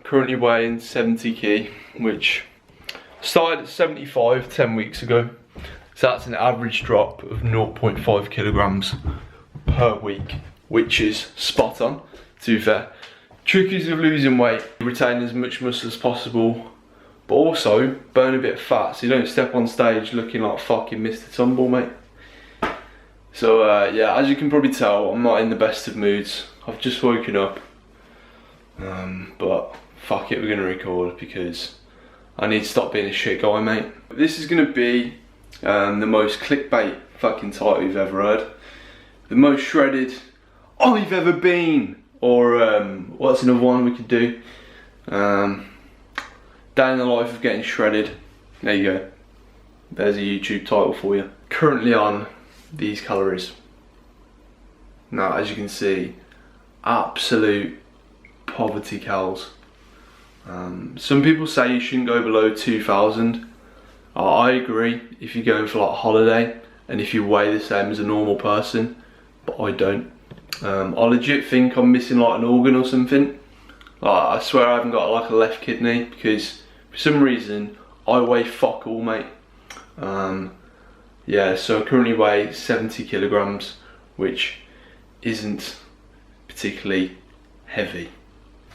Currently weighing 70 kg, which started at 75 10 weeks ago. So that's an average drop of 0.5 kilograms per week, which is spot on, to be fair. Trick is of losing weight, retain as much muscle as possible, but also burn a bit of fat so you don't step on stage looking like fucking Mr. Tumble, mate. So yeah, as you can probably tell, I'm not in the best of moods. I've just woken up, but fuck it, we're gonna record because I need to stop being a shit guy, mate. This is gonna be the most clickbait fucking title you've ever heard. The most shredded I've ever been, or what's another one we could do? Day in the life of getting shredded. There you go. There's a YouTube title for you. Currently on these calories. Now, as you can see, absolute poverty calories. Some people say you shouldn't go below 2,000. I agree if you're going for like a holiday and if you weigh the same as a normal person, but I don't. I legit think I'm missing like an organ or something. Like, I swear I haven't got like a left kidney because for some reason I weigh fuck all, mate. Yeah, so I currently weigh 70 kilograms, which isn't particularly heavy.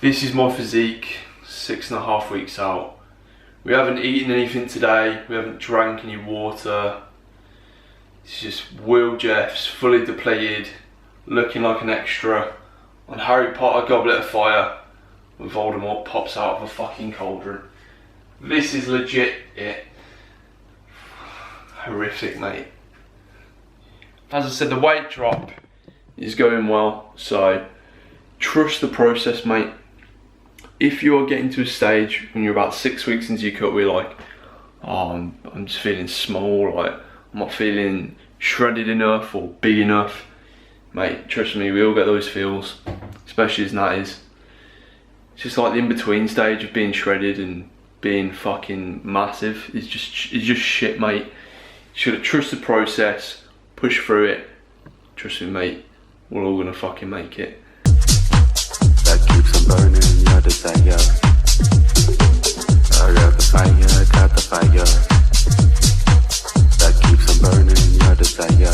This is my physique 6.5 weeks out. We haven't eaten anything today, we haven't drank any water. It's just Will Jeffs, fully depleted, looking like an extra on Harry Potter Goblet of Fire when Voldemort pops out of a fucking cauldron. This is legit it. Horrific, mate. As I said, the weight drop is going well, so trust the process, mate. If you're getting to a stage when you're about 6 weeks into your cut where you're like, oh, I'm just feeling small, like I'm not feeling shredded enough or big enough, mate, trust me, we all get those feels, especially as that is. It's just like the in-between stage of being shredded and being fucking massive. It's just shit, mate. You gotta trust the process, push through it. Trust me, mate, we're all gonna fucking make it. That keeps on burning your desire. I got the fire, I got the fire. That keeps on burning your desire.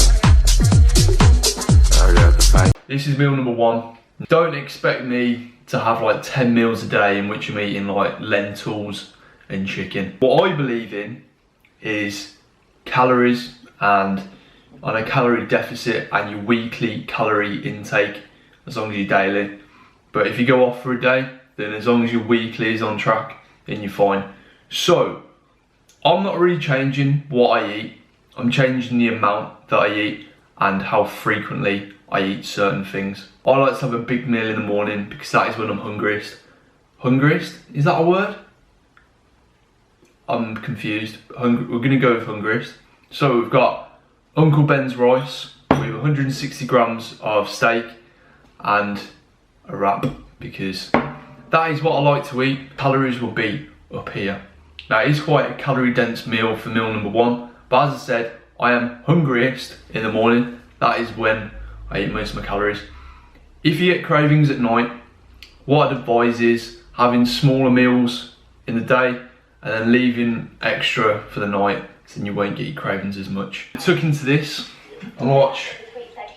I got the fire. This is meal number 1. Don't expect me to have like 10 meals a day in which I'm eating like lentils and chicken. What I believe in is calories and on a calorie deficit and your weekly calorie intake as long as you're daily. But if you go off for a day, then as long as your weekly is on track, then you're fine. So I'm not really changing what I eat, I'm changing the amount that I eat and how frequently I eat certain things. I like to have a big meal in the morning because that is when I'm hungriest. Hungriest? Is that a word? I'm confused. We're gonna go with hungriest. So we've got Uncle Ben's rice with 160 grams of steak and a wrap because that is what I like to eat. Calories will be up here. Now it is quite a calorie dense meal for meal number 1, but as I said, I am hungriest in the morning. That is when I eat most of my calories. If you get cravings at night, what I'd advise is having smaller meals in the day and then leaving extra for the night, so then you won't get your cravings as much. I took into this and watch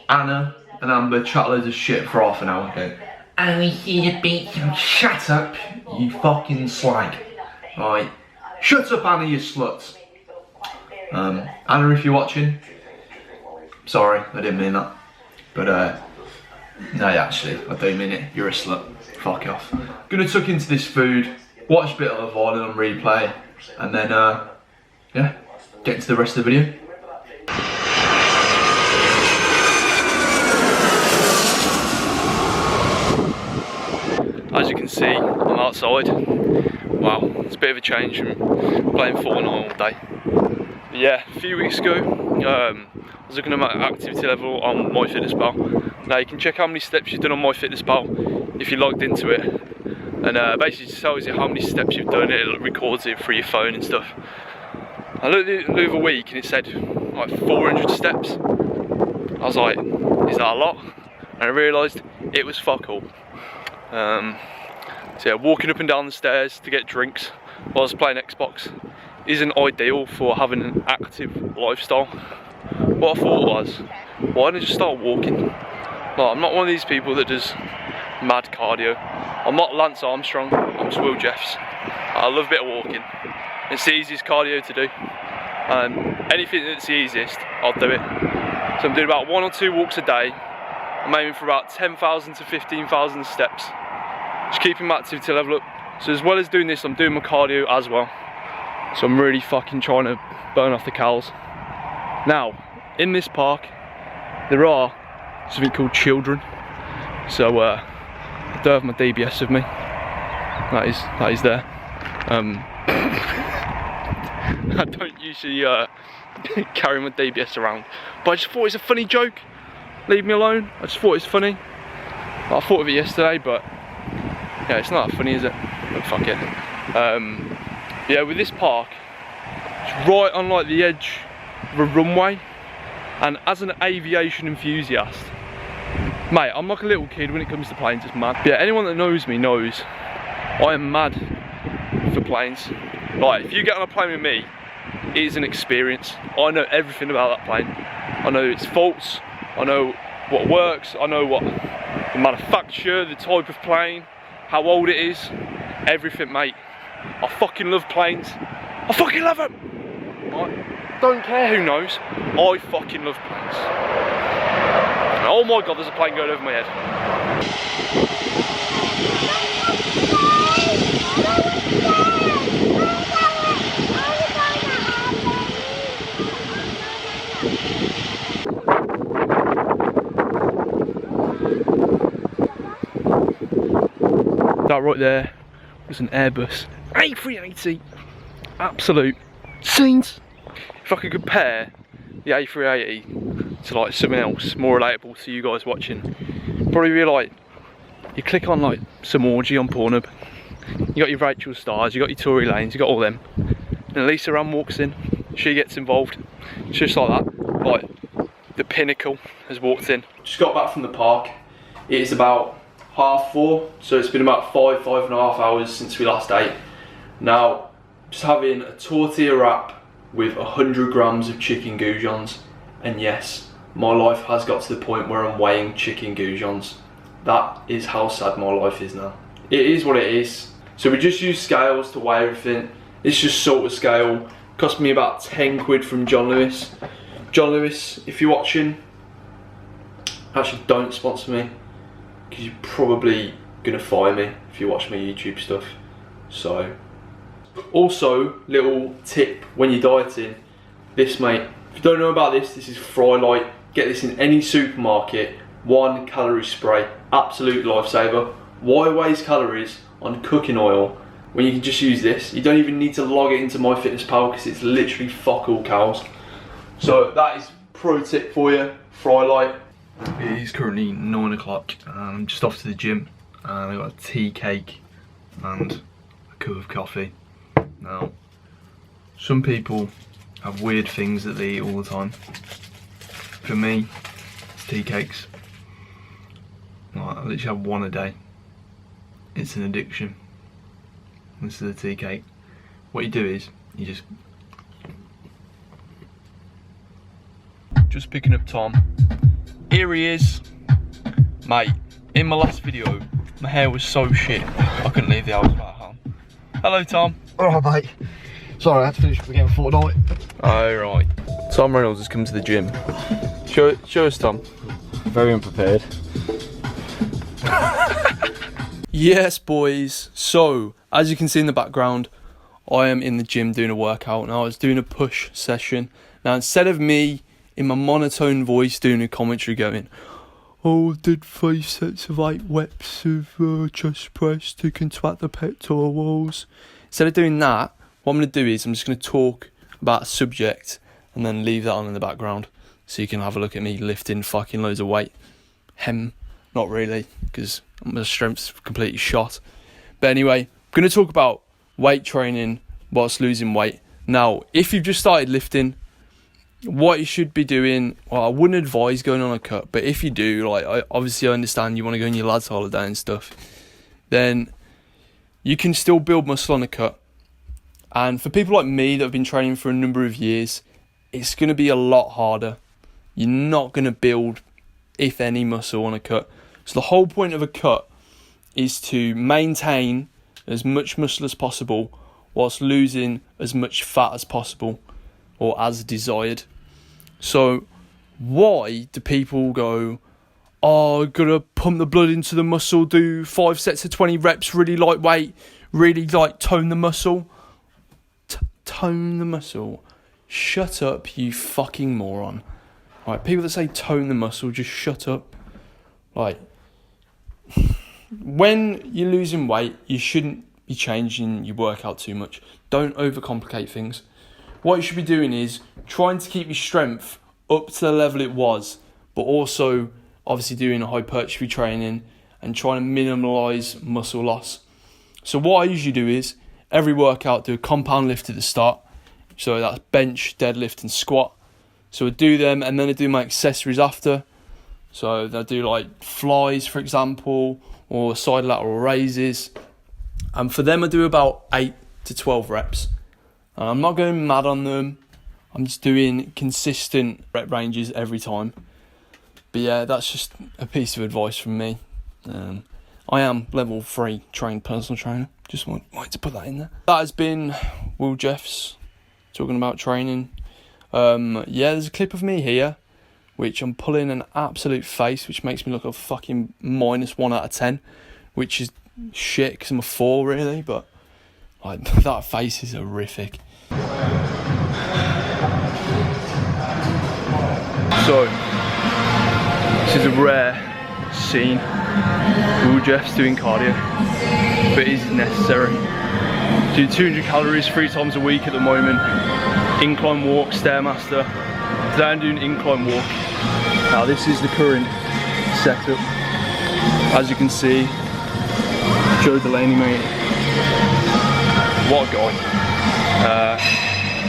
Anna and Amber chat loads of shit for half an hour. Okay. Oh, we see the beach and shut up, You fucking slag. Right. Shut up, Anna, you sluts. Anna, if you're watching, sorry, I didn't mean that. But no, actually, I do mean it. You're a slut. Fuck off. Gonna tuck into this food, watch a bit of Violin on replay, and then yeah, get into the rest of the video. As you can see, I'm outside. Wow, it's a bit of a change from playing Fortnite all day. But yeah, a few weeks ago, I was looking at my activity level on MyFitnessPal. Now you can check how many steps you've done on MyFitnessPal if you logged into it, and basically it just tells you how many steps you've done. It records it through your phone and stuff. I looked at it the other week and it said like 400 steps. I was like, is that a lot? And I realised it was fuck all. So yeah, walking up and down the stairs to get drinks while I was playing Xbox isn't ideal for having an active lifestyle. What I thought was, why don't I just start walking? Like, I'm not one of these people that does mad cardio. I'm not Lance Armstrong, I'm just Will Jeffs. I love a bit of walking. It's the easiest cardio to do. Anything that's the easiest, I'll do it. So I'm doing about 1 or 2 walks a day. I'm aiming for about 10,000 to 15,000 steps. Just keeping my activity level up. So as well as doing this, I'm doing my cardio as well. So I'm really fucking trying to burn off the calories. Now, in this park, there are something called children. So I do have my DBS with me. That is there. I don't usually carry my DBS around, but I just thought it's a funny joke. Leave me alone. I just thought it's funny. I thought of it yesterday, but yeah, it's not that funny, is it? But fuck it. Yeah, with this park, it's right on like the edge of a runway, and as an aviation enthusiast, mate, I'm like a little kid when it comes to planes. It's mad. But yeah, anyone that knows me knows I am mad for planes. Like, if you get on a plane with me, it is an experience. I know everything about that plane. I know its faults. I know what works. I know what the manufacturer, the type of plane, how old it is, everything, mate. I fucking love planes. I fucking love them. I don't care who knows. I fucking love planes. And oh my god, there's a plane going over my head. That right there was an Airbus A380. Absolute scenes. If I could compare the A380 to like something else more relatable to you guys watching, probably be like, you click on like some orgy on Pornhub, you got your Rachel Stars, you got your Tory Lanes, you got all them, and Lisa Ram walks in, she gets involved, just like that. Like, the pinnacle has walked in. Just got back from the park. It is about 4:30, so it's been about 5.5 hours since we last ate. Now, just having a tortilla wrap with 100 grams of chicken goujons, and yes, my life has got to the point where I'm weighing chicken goujons. That is how sad my life is now. It is what it is. So we just use scales to weigh everything. It's just sort of scale. Cost me about 10 quid from John Lewis. John Lewis, if you're watching, actually don't sponsor me, because you're probably gonna fire me if you watch my YouTube stuff. So, also, little tip when you're dieting, this, mate, if you don't know about this, this is Fry Light. Get this in any supermarket. 1 calorie spray, absolute lifesaver. Why waste calories on cooking oil when you can just use this? You don't even need to log it into MyFitnessPal because it's literally fuck all cows. So that is pro tip for you, Fry Light. It is currently 9 o'clock and I'm just off to the gym, and I've got a tea cake and a cup of coffee. Now, some people have weird things that they eat all the time. For me, it's tea cakes. Like, I literally have 1 a day. It's an addiction. This is a tea cake. What you do is, you just picking up Tom. Here he is. Mate, in my last video, my hair was so shit, I couldn't leave the house without a helm. Hello, Tom. Alright, mate. Sorry, I had to finish the game of Fortnite. Oh, right. Tom Reynolds has come to the gym. Show us, Tom. Very unprepared. Yes, boys. So, as you can see in the background, I am in the gym doing a workout. Now, I was doing a push session. Now, instead of me in my monotone voice doing a commentary going, "Oh, I did 5 sets of 8 reps of chest press to contract the pectorals." Instead of doing that, what I'm going to do is I'm just going to talk about a subject and then leave that on in the background so you can have a look at me lifting fucking loads of weight. Not really, because my strength's completely shot. But anyway, I'm going to talk about weight training whilst losing weight. Now, if you've just started lifting, what you should be doing, well, I wouldn't advise going on a cut, but if you do, like, I understand you want to go on your lads' holiday and stuff, then you can still build muscle on a cut. And for people like me that have been training for a number of years, it's going to be a lot harder. You're not going to build, if any, muscle on a cut. So the whole point of a cut is to maintain as much muscle as possible whilst losing as much fat as possible, or as desired. So why do people go, "Oh, I've got to pump the blood into the muscle, do 5 sets of 20 reps, really lightweight, really like tone the muscle"? Tone the muscle? Shut up, you fucking moron. Right, people that say tone the muscle, just shut up. Like, when you're losing weight, you shouldn't be changing your workout too much. Don't overcomplicate things. What you should be doing is trying to keep your strength up to the level it was, but also obviously doing a hypertrophy training and trying to minimalise muscle loss. So what I usually do is, every workout, do a compound lift at the start. So that's bench, deadlift and squat. So I do them, and then I do my accessories after. So I do like flies, for example, or side lateral raises. And for them I do about 8 to 12 reps. And I'm not going mad on them. I'm just doing consistent rep ranges every time. But yeah, that's just a piece of advice from me. I am level 3 trained personal trainer. Just wanted to put that in there. That has been Will Jeffs talking about training. Yeah, there's a clip of me here, which I'm pulling an absolute face, which makes me look a fucking -1 out of 10, which is shit because I'm a 4 really, but like that face is horrific. So, this is a rare scene. Will Jeffs doing cardio, but it is necessary. Do 200 calories 3 times a week at the moment. Incline walk, Stairmaster. Today I'm doing incline walk. Now this is the current setup. As you can see, Joe Delaney, mate. What a guy.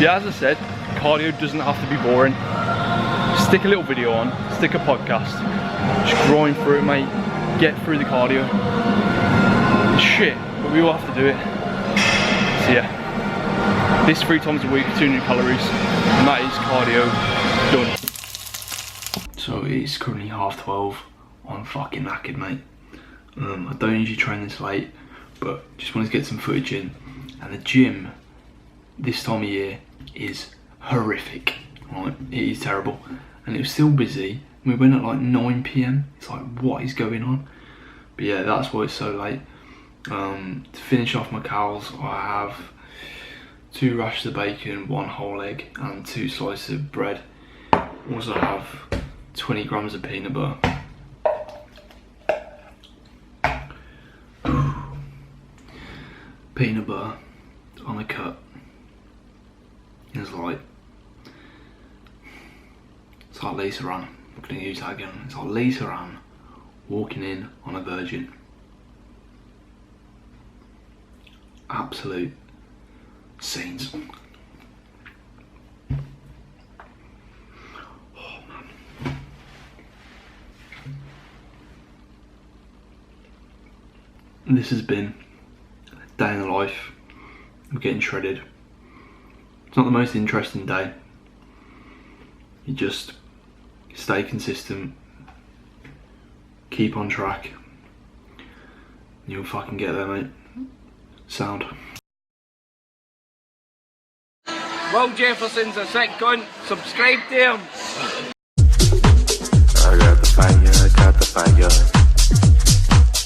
Yeah, as I said, cardio doesn't have to be boring. Stick a little video on, stick a podcast, just grind through it, mate. Get through the cardio. It's shit, but we all have to do it. So yeah, this 3 times a week, 200 calories, and that is cardio done. So it's currently 12:30. I'm fucking knackered, mate. I don't usually train this late, but just wanted to get some footage in. And the gym this time of year is horrific, right? It is terrible, and it was still busy. We went at like 9 PM. It's like, what is going on? But yeah, that's why it's so late. To finish off my cows, I have 2 rashers of bacon, 1 whole egg, and 2 slices of bread. Also have 20 grams of peanut butter. Peanut butter on a cut is like, it's like Lisa Ann. I'm gonna use that again. It's like Lisa Ann walking in on a virgin. Absolute scenes. Oh man. This has been a day in the life of getting shredded. It's not the most interesting day. You just stay consistent, keep on track, and you'll fucking get there, mate. Sound. Will Jefferson's a sick cunt. Subscribe to him. I got the fire,